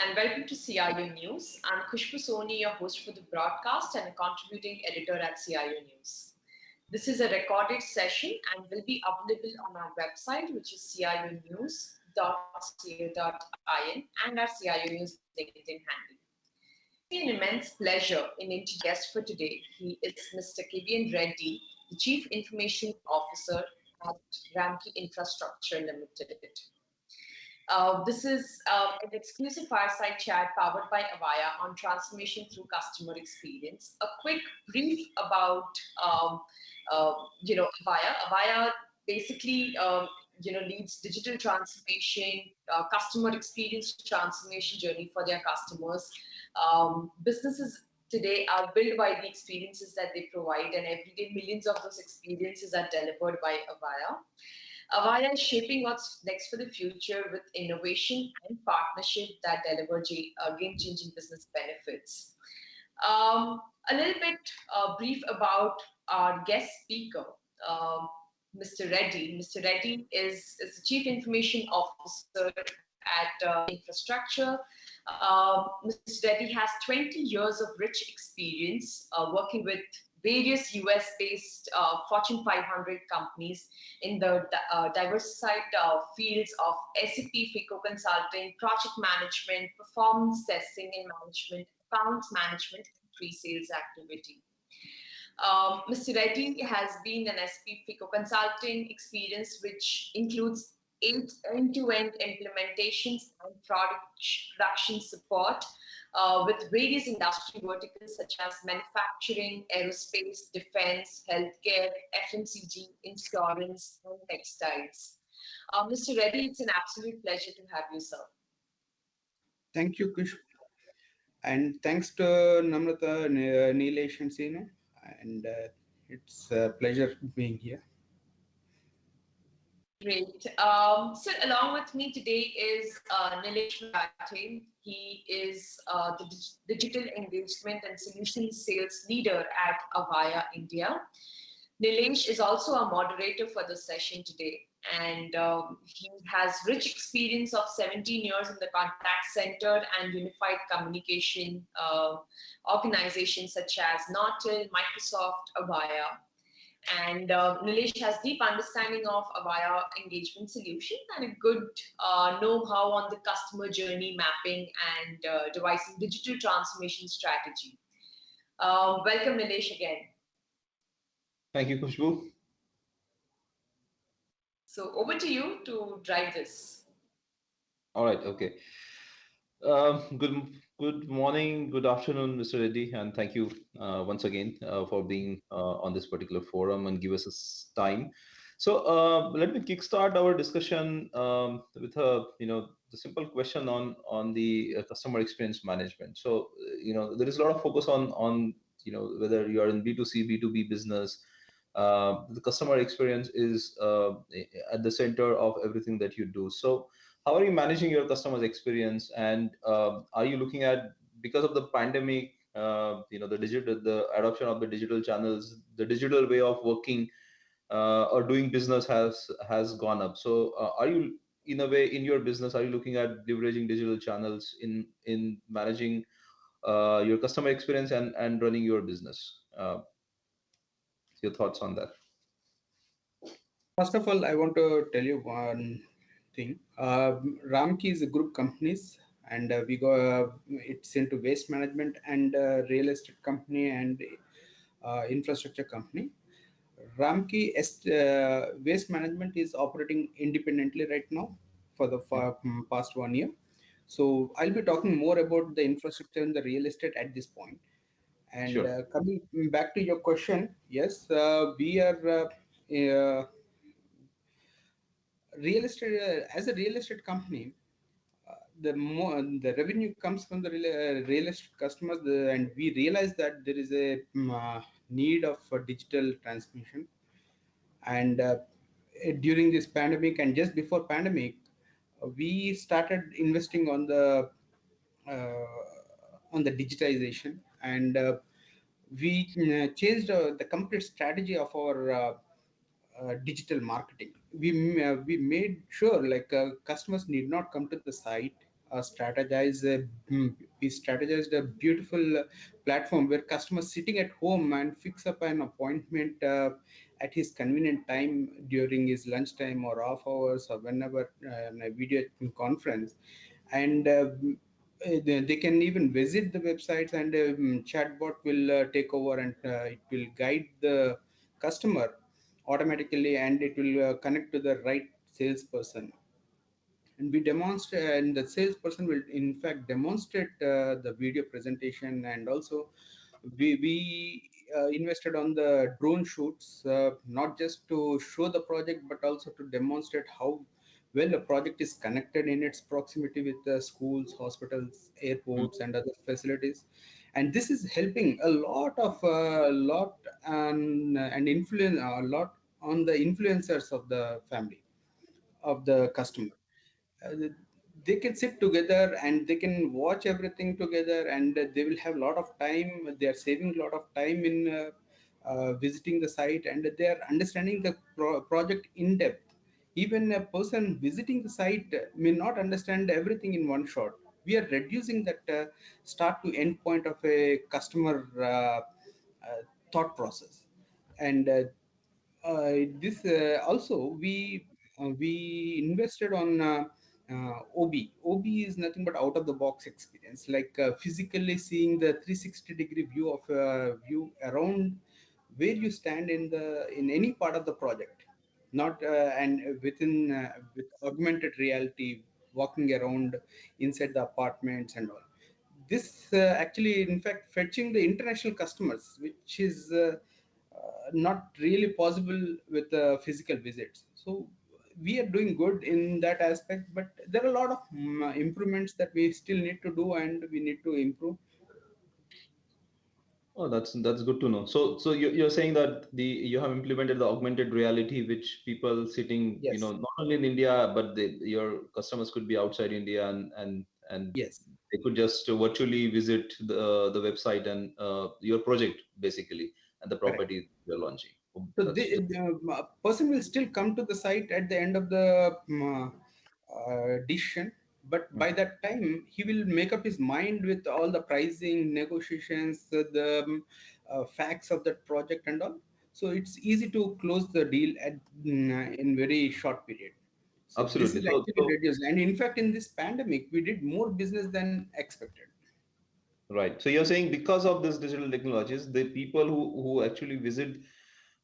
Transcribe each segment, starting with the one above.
and welcome to CIO News. I'm Khushbu Soni, your host for the broadcast and a contributing editor at CIO News. This is a recorded session and will be available on our website, which is cionews.co.in, and our CIO News LinkedIn handle. It gives me an immense pleasure in introducing our guest for today. He is Mr. KVN Reddy, the Chief Information Officer at Ramky Infrastructure Limited. This is an exclusive fireside chat powered by Avaya on transformation through customer experience. A quick brief about Avaya. Avaya basically leads digital transformation, customer experience transformation journey for their customers. Businesses today are built by the experiences that they provide, and every day millions of those experiences are delivered by Avaya. Avaya is shaping what's next for the future with innovation and partnership that deliver game-changing business benefits. A little bit brief about our guest speaker, Mr. Reddy. Mr. Reddy is the Chief Information Officer at Infrastructure. Mr. Reddy has 20 years of rich experience working with various US-based Fortune 500 companies in the diversified fields of SAP, FICO consulting, project management, performance testing and management, accounts management, and pre-sales activity. Mr. Reddy has been an SAP FICO consulting experience, which includes 8 end-to-end implementations and production support with various industry verticals such as manufacturing, aerospace, defense, healthcare, FMCG, insurance, and textiles. Mr. Reddy, it's an absolute pleasure to have you, sir. Thank you, Kush. And thanks to Namrata, Nilesh, and Soni. And it's a pleasure being here. Great. So along with me today is Nilesh Marathe. He is the Digital Engagement and Solutions Sales Leader at Avaya India. Nilesh is also a moderator for the session today, and he has rich experience of 17 years in the contact center and unified communication organizations such as Nortel, Microsoft, Avaya. And Nilesh has deep understanding of Avaya engagement solution and a good know-how on the customer journey mapping and devising digital transformation strategy. Welcome, Nilesh, again. Thank you, Khushbu. So over to you to drive this. All right, okay. Good morning, good afternoon, Mr. Reddy, and thank you once again for being on this particular forum and give us this time. So let me kickstart our discussion with the simple question on the customer experience management. So there is a lot of focus on whether you are in B2C, B2B business. The customer experience is at the center of everything that you do. So how are you managing your customers' experience, and are you looking at, because of the pandemic, the adoption of the digital channels, the digital way of working or doing business has gone up. So are you, in a way, in your business, are you looking at leveraging digital channels in managing your customer experience and running your business? Your thoughts on that? First of all, I want to tell you one thing. Ramky is a group companies, and we go. It's into waste management and real estate company and infrastructure company. Ramky waste management is operating independently right now for the past 1 year. So I'll be talking more about the infrastructure and the real estate at this point. And Sure. Coming back to your question, yes, we are real estate as a real estate company. The revenue comes from the real estate customers, and we realize that there is a need of digital transmission. And during this pandemic and just before pandemic, we started investing on the digitization, and we changed the complete strategy of our digital marketing. We made sure, like, customers need not come to the site. strategize we strategized a beautiful platform where customers sitting at home and fix up an appointment at his convenient time during his lunchtime or off hours or whenever in a video conference. And they can even visit the websites, and chatbot will take over, and it will guide the customer automatically, and it will connect to the right salesperson. And we demonstrate, and the salesperson will in fact demonstrate the video presentation. And also we invested on the drone shoots, not just to show the project but also to demonstrate how well a project is connected in its proximity with the schools, hospitals, Mm. airports, and other facilities. And this is helping a lot of lot and influence a lot on the influencers of the family of the customer. uh, they can sit together and they can watch everything together, and they will have a lot of time. They are saving a lot of time in visiting the site, and they are understanding the project in depth. Even a person visiting the site may not understand everything in one shot. We are reducing that start to end point of a customer thought process. And this also we invested on OB. OB is nothing but out of the box experience, like physically seeing the 360-degree view of view around where you stand in any part of the project, not and within with augmented reality, walking around inside the apartments and all. This actually, in fact, fetching the international customers, which is not really possible with physical visits. So we are doing good in that aspect, but there are a lot of improvements that we still need to do and we need to improve. Oh, that's good to know. So you're saying that the you have implemented the augmented reality, which people sitting, Yes, not only in India, but your customers could be outside India, and yes, they could just virtually visit the website and your project basically and the correct. property you're launching. Oh, So that's the person will still come to the site at the end of the decision, but by that time he will make up his mind with all the pricing, negotiations, the facts of that project and all. So it's easy to close the deal in very short period. So this absolutely. is So actually so reduced, and in fact, in this pandemic, we did more business than expected. right. So you're saying because of this digital technologies, the people who actually visit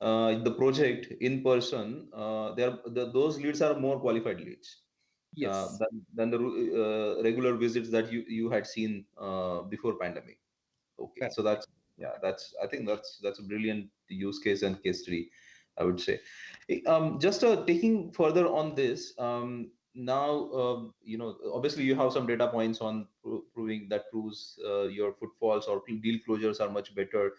the project in person, those leads are more qualified leads Yes, than the regular visits that you had seen before pandemic. Okay, correct. so that's yeah, I think that's a brilliant use case and case study, I would say. Just taking further on this, now obviously you have some data points on proving that proves your footfalls or deal closures are much better.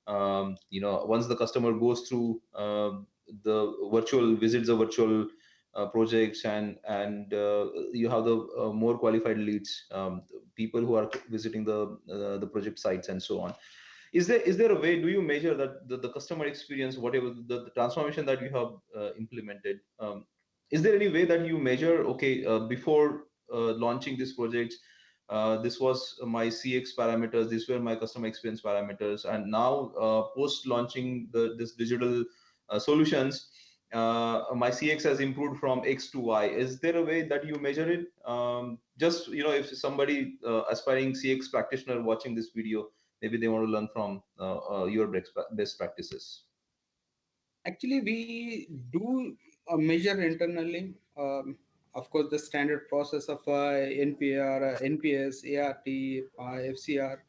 Once the customer goes through the virtual visits, the virtual projects, and you have the more qualified leads, people who are visiting the project sites and so on. Is there a way, do you measure that the customer experience, whatever the transformation that you have implemented, is there any way that you measure, okay, before launching this project, this was my CX parameters, these were my customer experience parameters, and now post launching this digital solutions, my CX has improved from X to Y. Is there a way that you measure it? Just if somebody aspiring CX practitioner watching this video, maybe they want to learn from your best practices. Actually, we do measure internally. Of course, the standard process of NPR, NPS, ART, FCR,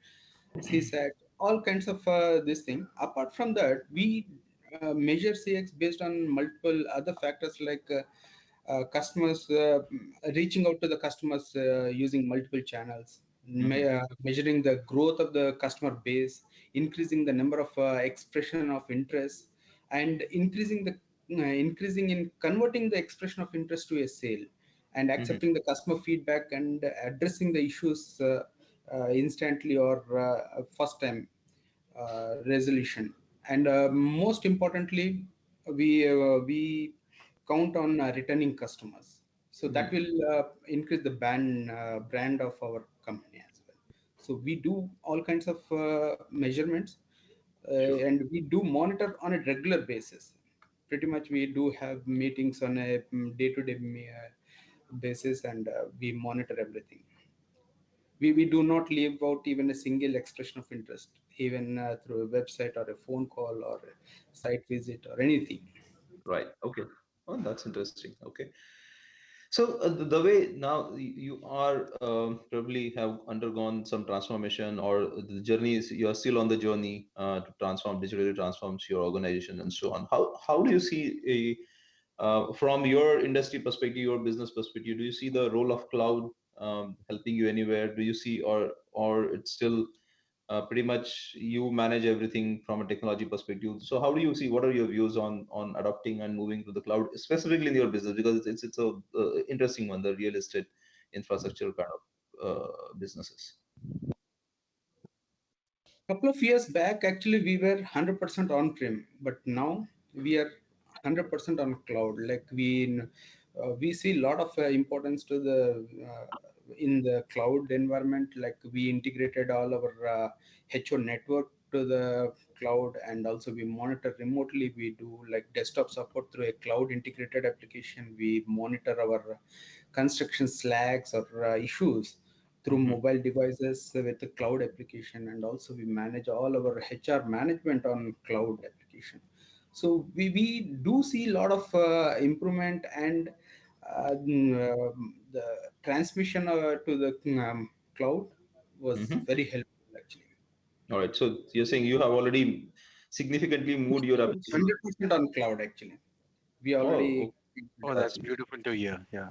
CSAT, all kinds of this thing. Apart from that, we measure CX based on multiple other factors, like customers reaching out to the customers using multiple channels, Mhm. measuring the growth of the customer base, increasing the number of expression of interest, and increasing in converting the expression of interest to a sale, and Mhm. accepting the customer feedback and addressing the issues instantly or first time resolution. And most importantly, we count on returning customers. So that will increase the brand of our company as well. So we do all kinds of measurements, Sure. and we do monitor on a regular basis. Pretty much we do have meetings on a day-to-day basis, and we monitor everything. We do not leave out even a single expression of interest, even through a website or a phone call or a site visit or anything. Right. Okay. Oh, that's interesting. Okay. So the way now you are probably have undergone some transformation, or the journey is you are still on the journey to transform, digitally transforms your organization and so on. How do you see from your industry perspective, your business perspective? Do you see the role of cloud helping you anywhere? Do you see, or it's still pretty much you manage everything from a technology perspective? So how do you see, what are your views on adopting and moving to the cloud, specifically in your business, because it's a interesting one, the real estate infrastructure kind of businesses. Couple of years back, actually, we were 100% on-prem, but now we are 100% on cloud. Like we see a lot of importance to the in the cloud environment. Like we integrated all our HO network to the cloud, and also we monitor remotely. We do like desktop support through a cloud integrated application. We monitor our construction slacks or issues through Hmm. mobile devices with the cloud application, and also we manage all our HR management on cloud application. So we do see a lot of improvement, and the transmission to the cloud was Hmm. very helpful actually. All right, so you're saying you have already significantly moved your application. 100% on cloud actually. We Oh, already. Oh, that's beautiful to hear. Yeah.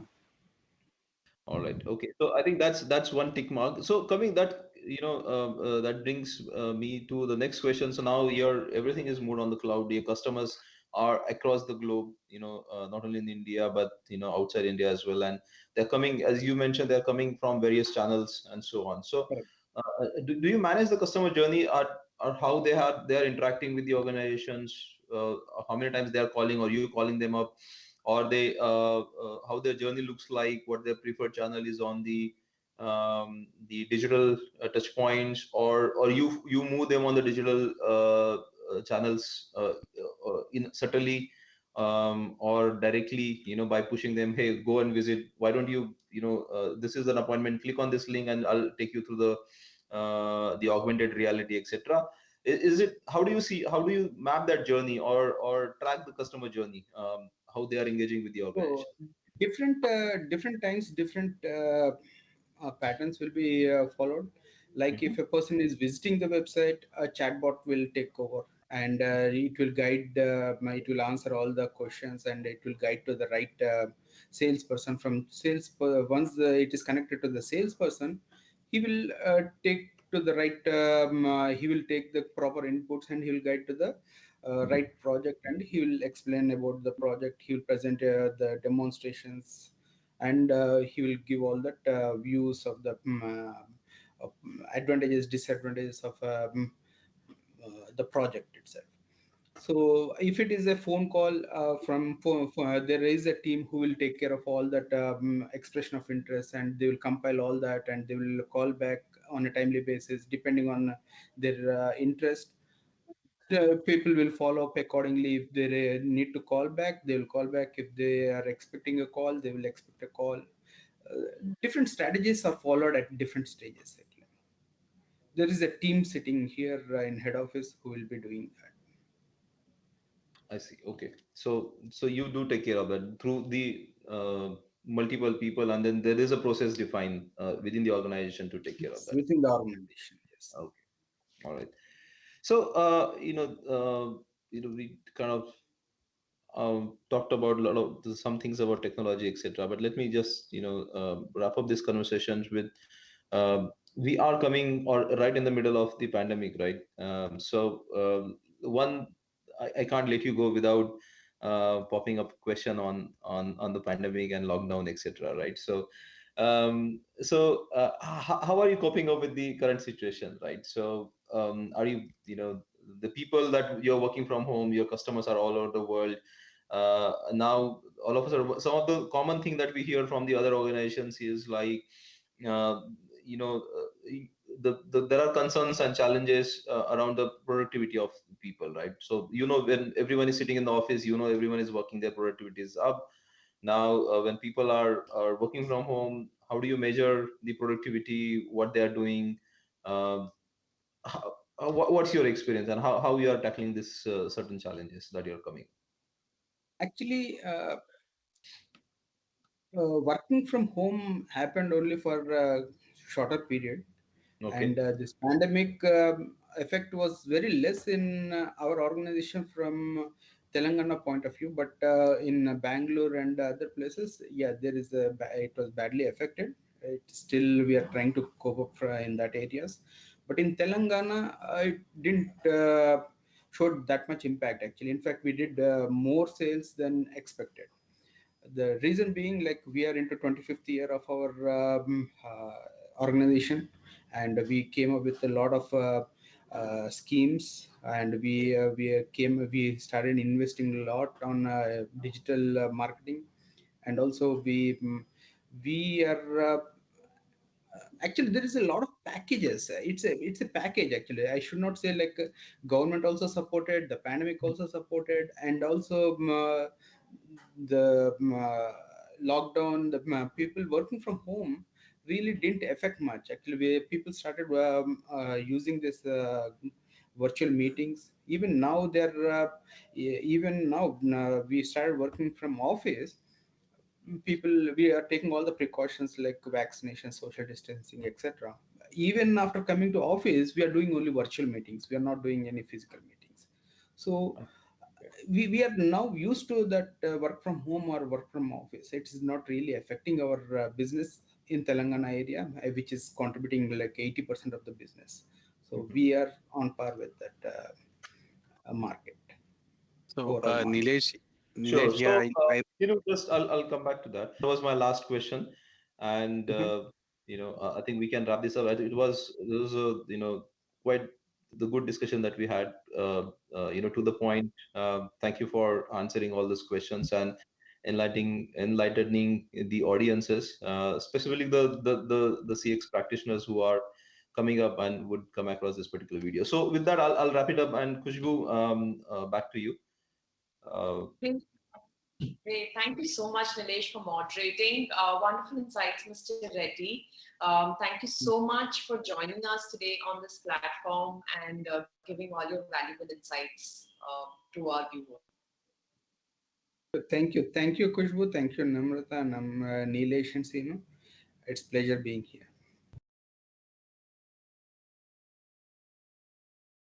all right. Okay. So I think that's one tick mark. So coming that, that brings me to the next question. So now your everything is moved on the cloud. Your customers are across the globe. Not only in India but outside India as well. And they're coming, as you mentioned, they're coming from various channels and so on. So do you manage the customer journey, or how they are interacting with the organizations? How many times they are calling, or you calling them up? Or they how their journey looks like, what their preferred channel is on the digital touch points, or you move them on the digital channels in subtly, or directly, by pushing them, hey, go and visit, why don't you, this is an appointment, click on this link and I'll take you through the augmented reality, etc. Is it, how do you map that journey, or track the customer journey, how they are engaging with the So organization? different times, different patterns will be followed. Like Hmm. if a person is visiting the website, a chatbot will take over, and it will guide. It will answer all the questions, and it will guide to the right salesperson. From once it is connected to the salesperson, he will take to the right. He will take the proper inputs, and he will guide to the right project, and he will explain about the project. He will present the demonstrations, and he will give all that views of the advantages, disadvantages of the project itself. So if it is a phone call there is a team who will take care of all that expression of interest, and they will compile all that, and they will call back on a timely basis depending on their interest. People will follow up accordingly. If they need to call back, they will call back. If they are expecting a call, they will expect a call. Different strategies are followed at different stages actually. There is a team sitting here in head office who will be doing that. I see. Okay. So you do take care of that through the multiple people, and then there is a process defined within the organization to take care of Yes, that. within the organization, yes. Okay. All right. So we kind of talked about a lot of some things about technology, etc. But let me just wrap up this conversation with, we are coming or right in the middle of the pandemic, right? One, I can't let you go without popping up a question on the pandemic and lockdown, etc. Right? How are you coping up with the current situation, right? So are you, the people that you're working from home, your customers are all over the world. Now all of us are, some of the common thing that we hear from the other organizations is like, uh, you know, there are concerns and challenges around the productivity of people, right? So, when everyone is sitting in the office, everyone is working, their productivity is up. Now, when people are working from home, how do you measure the productivity, what they are doing? Uh, what's your experience, and how you are tackling this certain challenges that you're coming? Actually, working from home happened only for a shorter period, and Okay. this pandemic effect was very less in our organization from Telangana point of view, but in Bangalore and other places, yeah, it was badly affected. Still, we are trying to cope up in that areas, but in Telangana, it didn't showed that much impact. Actually, in fact, we did more sales than expected. The reason being, like, we are into 25th year of our organization, and we came up with a lot of schemes, and we started investing a lot on digital marketing, and also we are actually there is a lot of packages. It's a package. Actually, I should not say, like, government also supported, the pandemic also supported, and also the lockdown, the people working from home really didn't affect much. Actually, people started using this virtual meetings. Even now we started working from office. People, we are taking all the precautions like vaccination, social distancing, etc. Even after coming to office, we are doing only virtual meetings, we are not doing any physical meetings. So we are now used to that work from home or work from office. It is not really affecting our business in Telangana area, which is contributing like 80% of the business. So we are on par with that market, So, overall market. Sure. Nilesh, yeah, So, I just I'll come back to that. That was my last question, and Mhm. I think we can wrap this up. It was a quite the good discussion that we had. To the point. Thank you for answering all those questions and enlightening the audiences, specifically the CX practitioners who are coming up and would come across this particular video. So with that, I'll wrap it up, and Khushbu, back to you. Uh, Great. Thank you so much, Nilesh, for moderating. Wonderful insights, Mr. Reddy. Thank you so much for joining us today on this platform and giving all your valuable insights to our viewers. Thank you, Khushbu. Thank you, Namrata, and Nilesh and Sinu. It's pleasure being here.